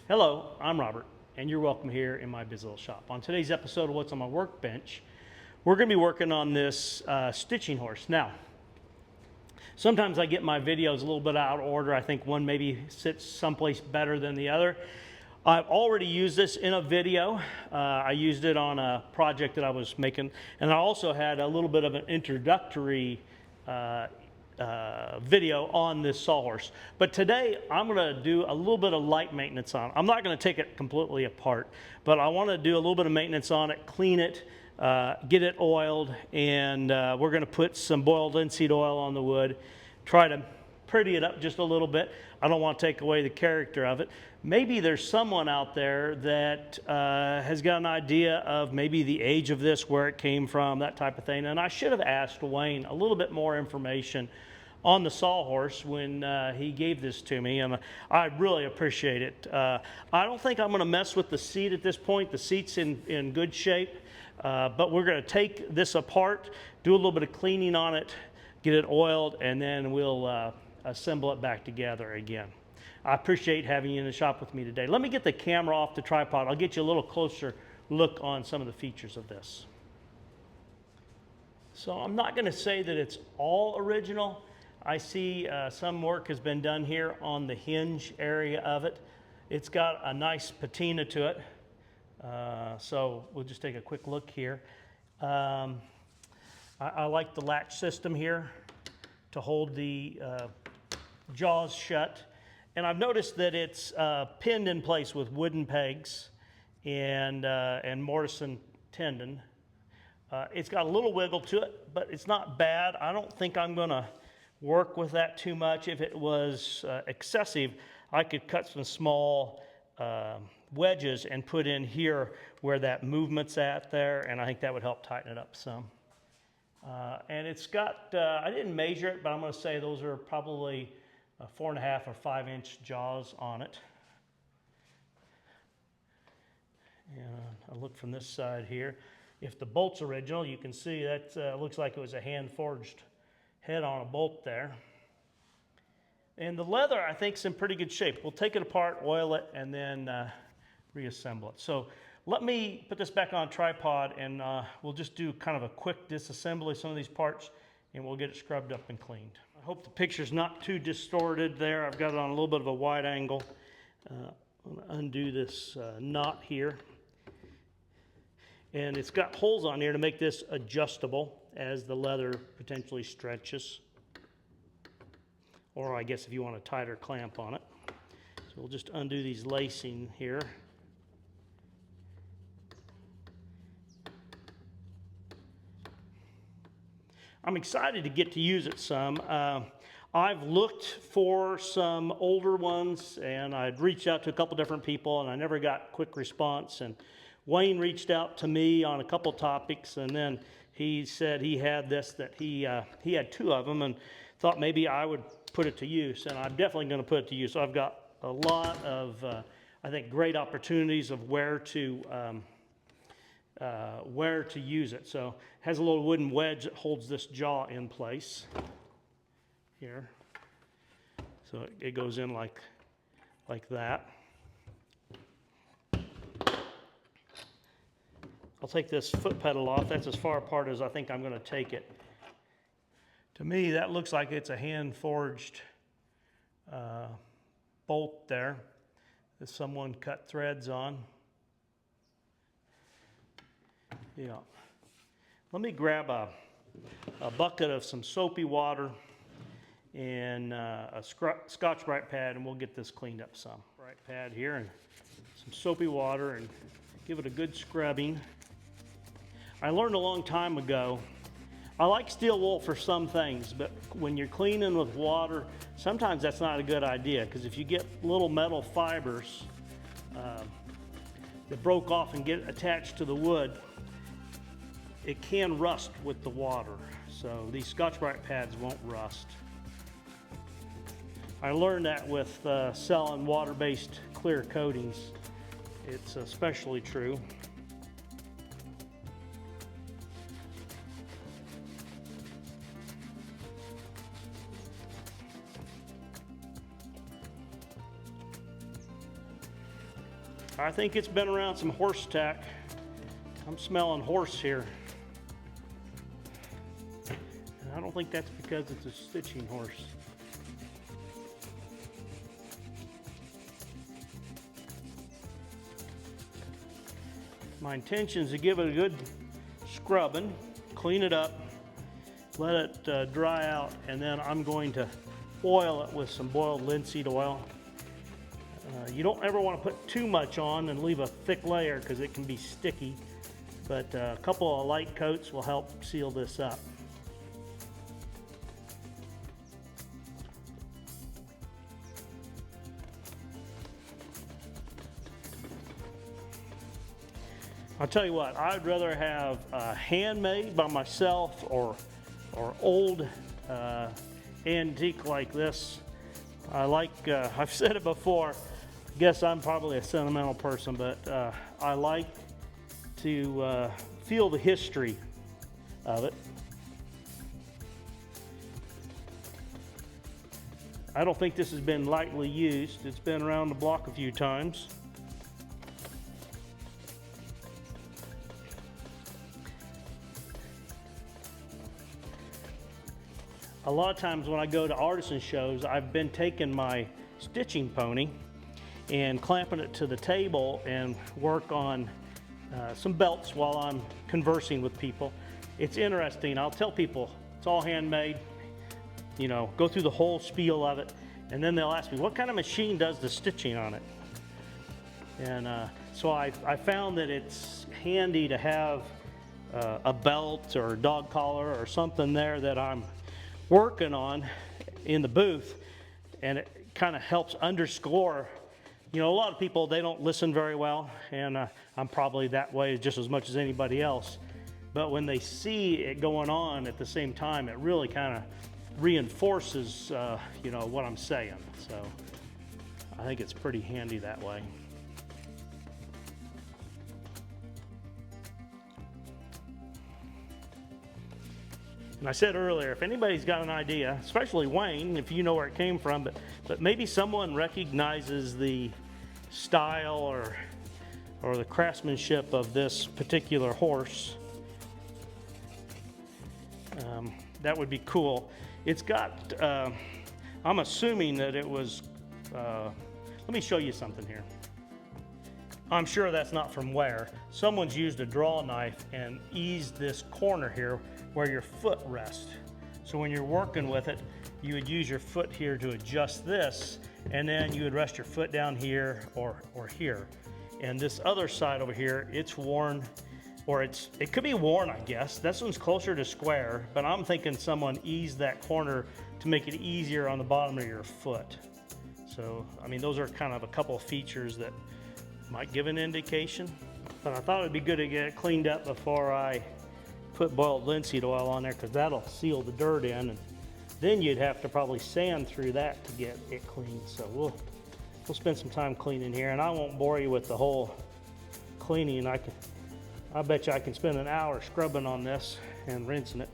Hello, I'm Robert, and you're welcome here in my busy little shop. On today's episode of What's on My Workbench, we're going to be working on this stitching horse. Now, sometimes I get my videos a little bit out of order. I think one maybe sits someplace better than the other. I've already used this in a video. I used it on a project that I was making, and I also had a little bit of an introductory video on this sawhorse. But today I'm going to do a little bit of light maintenance on it. I'm not going to take it completely apart, but I want to do a little bit of maintenance on it, clean it, get it oiled, and we're going to put some boiled linseed oil on the wood, try to pretty it up just a little bit. I don't want to take away the character of it. Maybe there's someone out there that has got an idea of maybe the age of this, where it came from, that type of thing. And I should have asked Wayne a little bit more information on the sawhorse when he gave this to me, and I really appreciate it. I don't think I'm going to mess with the seat at this point. The seat's in good shape, but we're going to take this apart, do a little bit of cleaning on it, get it oiled, and then we'll assemble it back together again. I appreciate having you in the shop with me today. Let me get the camera off the tripod. I'll get you a little closer look on some of the features of this. So I'm not going to say that it's all original. I see some work has been done here on the hinge area of it. It's got a nice patina to it. So we'll just take a quick look here. I like the latch system here to hold the jaws shut. And I've noticed that it's pinned in place with wooden pegs and mortise and tendon. It's got a little wiggle to it, but it's not bad. I don't think I'm going to work with that too much. If it was excessive, I could cut some small wedges and put in here where that movement's at there, and I think that would help tighten it up some. And it's got, I didn't measure it, but I'm going to say those are probably 4.5 or 5 inch jaws on it. And I look from this side here. If the bolt's original, you can see that looks like it was a hand forged head on a bolt there. And the leather, I think, is in pretty good shape. We'll take it apart, oil it, and then reassemble it. So let me put this back on a tripod, and we'll just do kind of a quick disassembly of some of these parts, and we'll get it scrubbed up and cleaned. I hope the picture's not too distorted there. I've got it on a little bit of a wide angle. I'm going to undo this knot here. And it's got holes on here to make this adjustable as the leather potentially stretches. Or I guess if you want a tighter clamp on it. So we'll just undo these lacing here. I'm excited to get to use it some. I've looked for some older ones, and I'd reached out to a couple different people, and I never got quick response. And Wayne reached out to me on a couple topics, and then he said he had this, that he had 2 of them, and thought maybe I would put it to use, and I'm definitely going to put it to use. So I've got a lot of, I think, great opportunities of where to use it. So it has a little wooden wedge that holds this jaw in place here. So it goes in like that. I'll take this foot pedal off. That's as far apart as I think I'm going to take it. To me, that looks like it's a hand-forged bolt there that someone cut threads on. Yeah. Let me grab a bucket of some soapy water and a scotch brite pad, and we'll get this cleaned up some. Brite pad here and some soapy water, and give it a good scrubbing. I learned a long time ago, I like steel wool for some things, but when you're cleaning with water, sometimes that's not a good idea, because if you get little metal fibers that broke off and get attached to the wood, it can rust with the water. So these scotch brite pads won't rust. I learned that with selling water-based clear coatings. It's especially true. I think it's been around some horse tack. I'm smelling horse here. And I don't think that's because it's a stitching horse. My intention is to give it a good scrubbing, clean it up, let it dry out, and then I'm going to oil it with some boiled linseed oil. You don't ever want to put too much on and leave a thick layer because it can be sticky, but a couple of light coats will help seal this up. I'll tell you what, I'd rather have handmade by myself or old antique like this. I like, I've said it before, I guess I'm probably a sentimental person, but I like to feel the history of it. I don't think this has been lightly used. It's been around the block a few times. A lot of times when I go to Artisan shows, I've been taking my stitching pony and clamping it to the table and work on some belts while I'm conversing with people. It's interesting. I'll tell people it's all handmade, you know, go through the whole spiel of it, and then they'll ask me, what kind of machine does the stitching on it? And so I found that it's handy to have a belt or a dog collar or something there that I'm working on in the booth, and it kind of helps underscore. You know, a lot of people, they don't listen very well, and I'm probably that way just as much as anybody else, but when they see it going on at the same time, it really kind of reinforces you know, what I'm saying. So I think it's pretty handy that way. And I said earlier, if anybody's got an idea, especially Wayne, if you know where it came from, but maybe someone recognizes the style or the craftsmanship of this particular horse, that would be cool. It's got, I'm assuming that it was, let me show you something here. I'm sure that's not from wear. Someone's used a draw knife and eased this corner here where your foot rests. So when you're working with it, you would use your foot here to adjust this, and then you would rest your foot down here or here. And this other side over here, it's worn, or it could be worn, I guess. This one's closer to square, but I'm thinking someone eased that corner to make it easier on the bottom of your foot. So, I mean, those are kind of a couple of features that might give an indication, but I thought it'd be good to get it cleaned up before I put boiled linseed oil on there, because that'll seal the dirt in, and then you'd have to probably sand through that to get it clean. So we'll spend some time cleaning here, and I won't bore you with the whole cleaning. I bet you I can spend an hour scrubbing on this and rinsing it.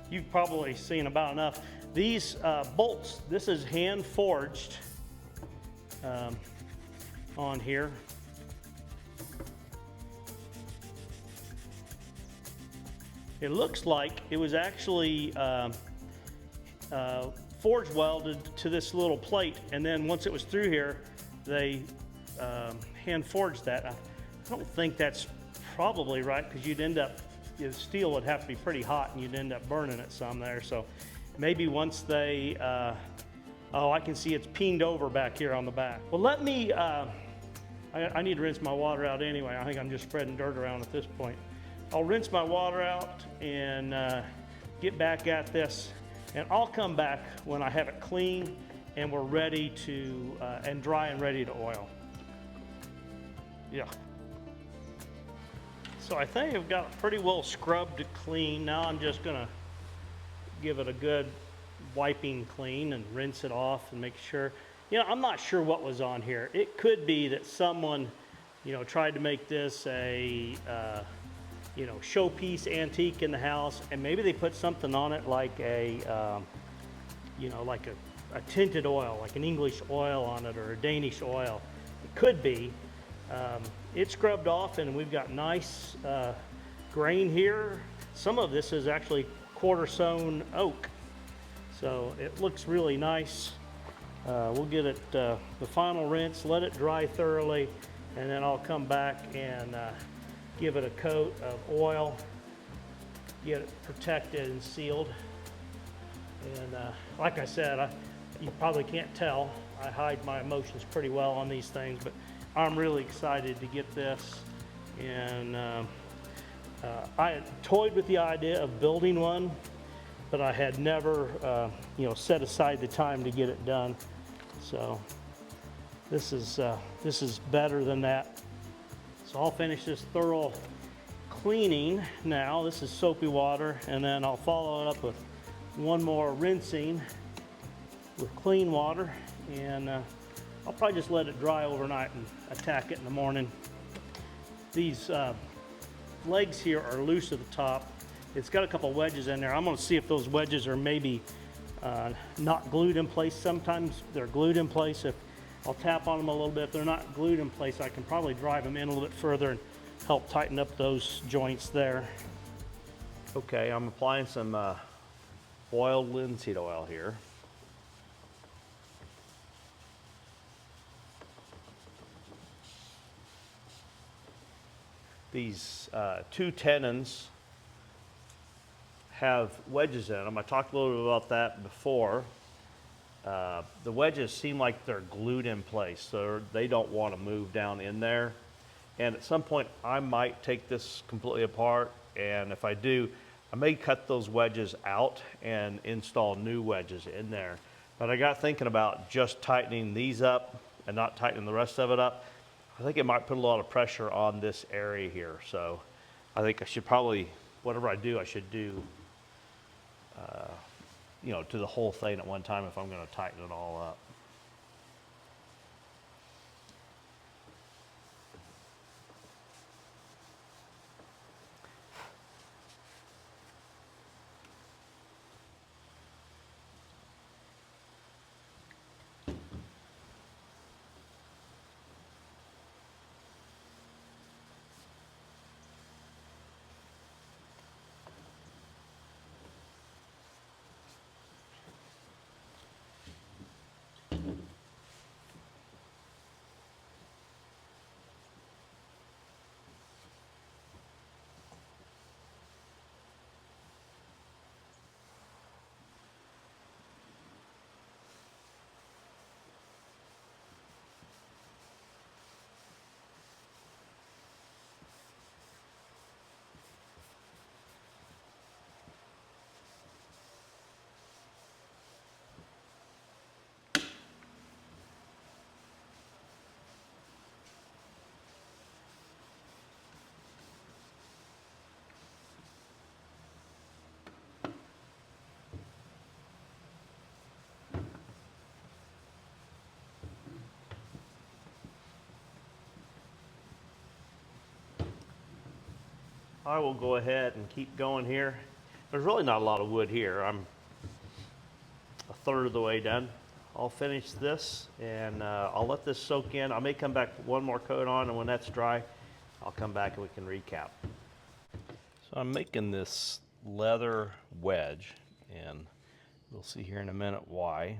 You've probably seen about enough. These bolts, this is hand forged on here. It looks like it was actually forge welded to this little plate, and then once it was through here, they hand forged that. I don't think that's probably right, because you'd end up, the steel would have to be pretty hot and you'd end up burning it some there. So maybe once they, oh, I can see it's peened over back here on the back. Well, let me, I need to rinse my water out anyway. I think I'm just spreading dirt around at this point. I'll rinse my water out and get back at this, and I'll come back when I have it clean and we're ready to, and dry and ready to oil. Yeah. So I think I've got it pretty well scrubbed to clean. Now I'm just gonna give it a good wiping clean and rinse it off and make sure. You know, I'm not sure what was on here. It could be that someone, you know, tried to make this a, you know, showpiece antique in the house, and maybe they put something on it like a, you know, like a tinted oil, like an English oil on it or a Danish oil. It could be. It's scrubbed off and we've got nice grain here. Some of this is actually quarter sawn oak. So it looks really nice. We'll get it the final rinse, let it dry thoroughly, and then I'll come back and give it a coat of oil, get it protected and sealed. And like I said, you probably can't tell, I hide my emotions pretty well on these things, but I'm really excited to get this. And I had toyed with the idea of building one, but I had never, you know, set aside the time to get it done. So this is better than that. So I'll finish this thorough cleaning now. This is soapy water, and then I'll follow it up with one more rinsing with clean water, and I'll probably just let it dry overnight and attack it in the morning. These legs here are loose at the top. It's got a couple wedges in there. I'm going to see if those wedges are maybe not glued in place. Sometimes they're glued in place. If I'll tap on them a little bit, if they're not glued in place, I can probably drive them in a little bit further and help tighten up those joints there. Okay, I'm applying some boiled linseed oil here. These two tenons have wedges in them. I talked a little bit about that before. The wedges seem like they're glued in place, so they don't want to move down in there. And at some point, I might take this completely apart, and if I do, I may cut those wedges out and install new wedges in there. But I got thinking about just tightening these up and not tightening the rest of it up. I think it might put a lot of pressure on this area here. So I think I should probably, whatever I do, I should do, you know, to the whole thing at one time if I'm going to tighten it all up. I will go ahead and keep going here. There's really not a lot of wood here. I'm a third of the way done. I'll finish this and I'll let this soak in. I may come back with one more coat on, and when that's dry, I'll come back and we can recap. So I'm making this leather wedge, and we'll see here in a minute why.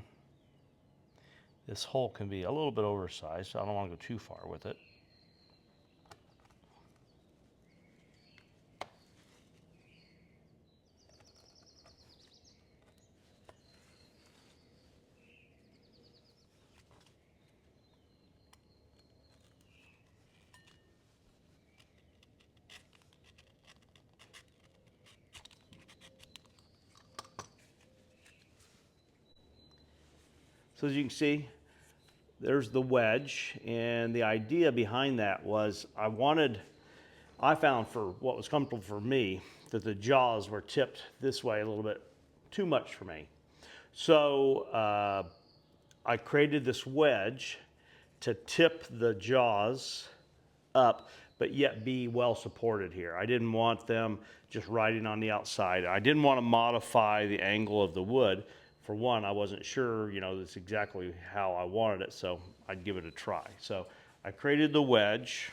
This hole can be a little bit oversized, so I don't want to go too far with it. So as you can see, there's the wedge, and the idea behind that was I found for what was comfortable for me that the jaws were tipped this way a little bit too much for me. So I created this wedge to tip the jaws up, but yet be well supported here. I didn't want them just riding on the outside. I didn't want to modify the angle of the wood for one, I wasn't sure, you know, that's exactly how I wanted it, so I'd give it a try. So I created the wedge.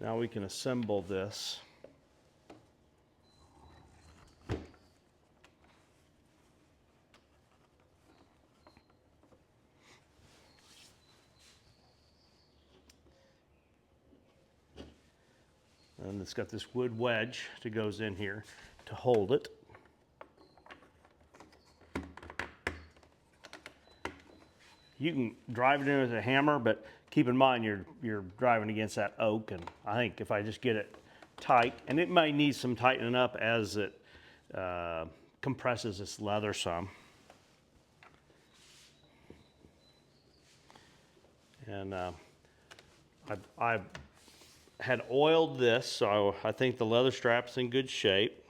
Now we can assemble this. And it's got this wood wedge that goes in here to hold it. You can drive it in with a hammer, but keep in mind you're driving against that oak, and I think if I just get it tight, and it may need some tightening up as it compresses this leather some. And I had oiled this, so I think the leather strap's in good shape.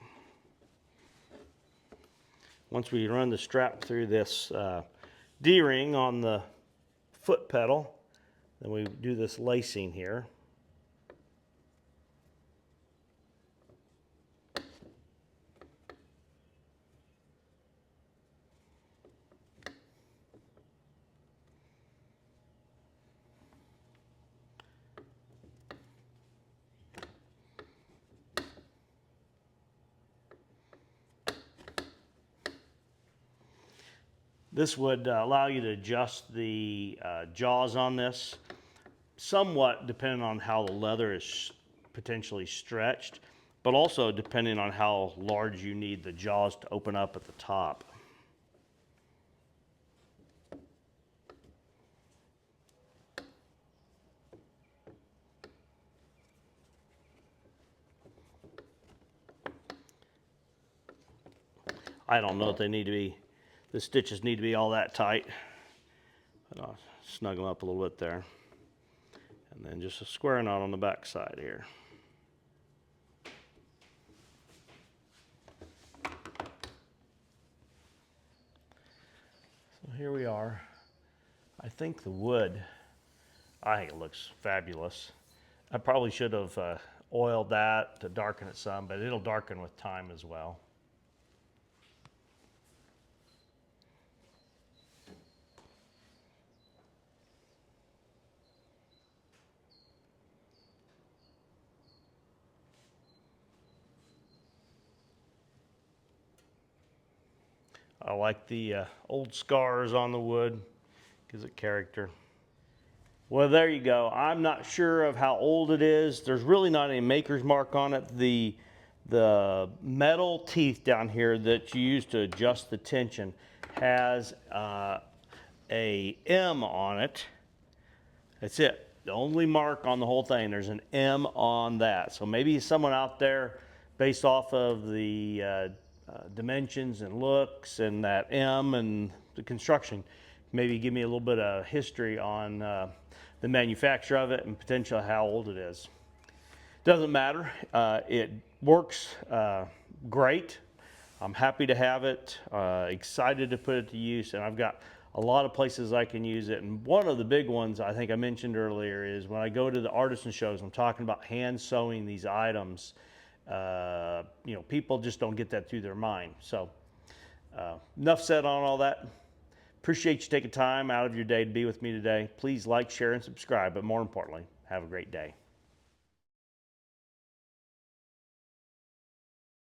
Once we run the strap through this D-ring on the foot pedal, then we do this lacing here. This would allow you to adjust the jaws on this, somewhat depending on how the leather is potentially stretched, but also depending on how large you need the jaws to open up at the top. I don't know if they need to be, the stitches need to be all that tight. But I'll snug them up a little bit there. And then just a square knot on the back side here. So here we are. I think the wood, I think it looks fabulous. I probably should have oiled that to darken it some, but it'll darken with time as well. I like the old scars on the wood, gives it character. Well, there you go. I'm not sure of how old it is. There's really not any maker's mark on it. The metal teeth down here that you use to adjust the tension has a M on it. That's it. The only mark on the whole thing, there's an M on that. So maybe someone out there, based off of the dimensions and looks and that M and the construction, maybe give me a little bit of history on the manufacture of it and potentially how old it is. Doesn't matter. It works great. I'm happy to have it, excited to put it to use, and I've got a lot of places I can use it. And one of the big ones I think I mentioned earlier is when I go to the Artisan shows, I'm talking about hand sewing these items. You know, people just don't get that through their mind. So enough said on all that. Appreciate you taking time out of your day to be with me today. Please like, share, and subscribe, but more importantly, have a great day.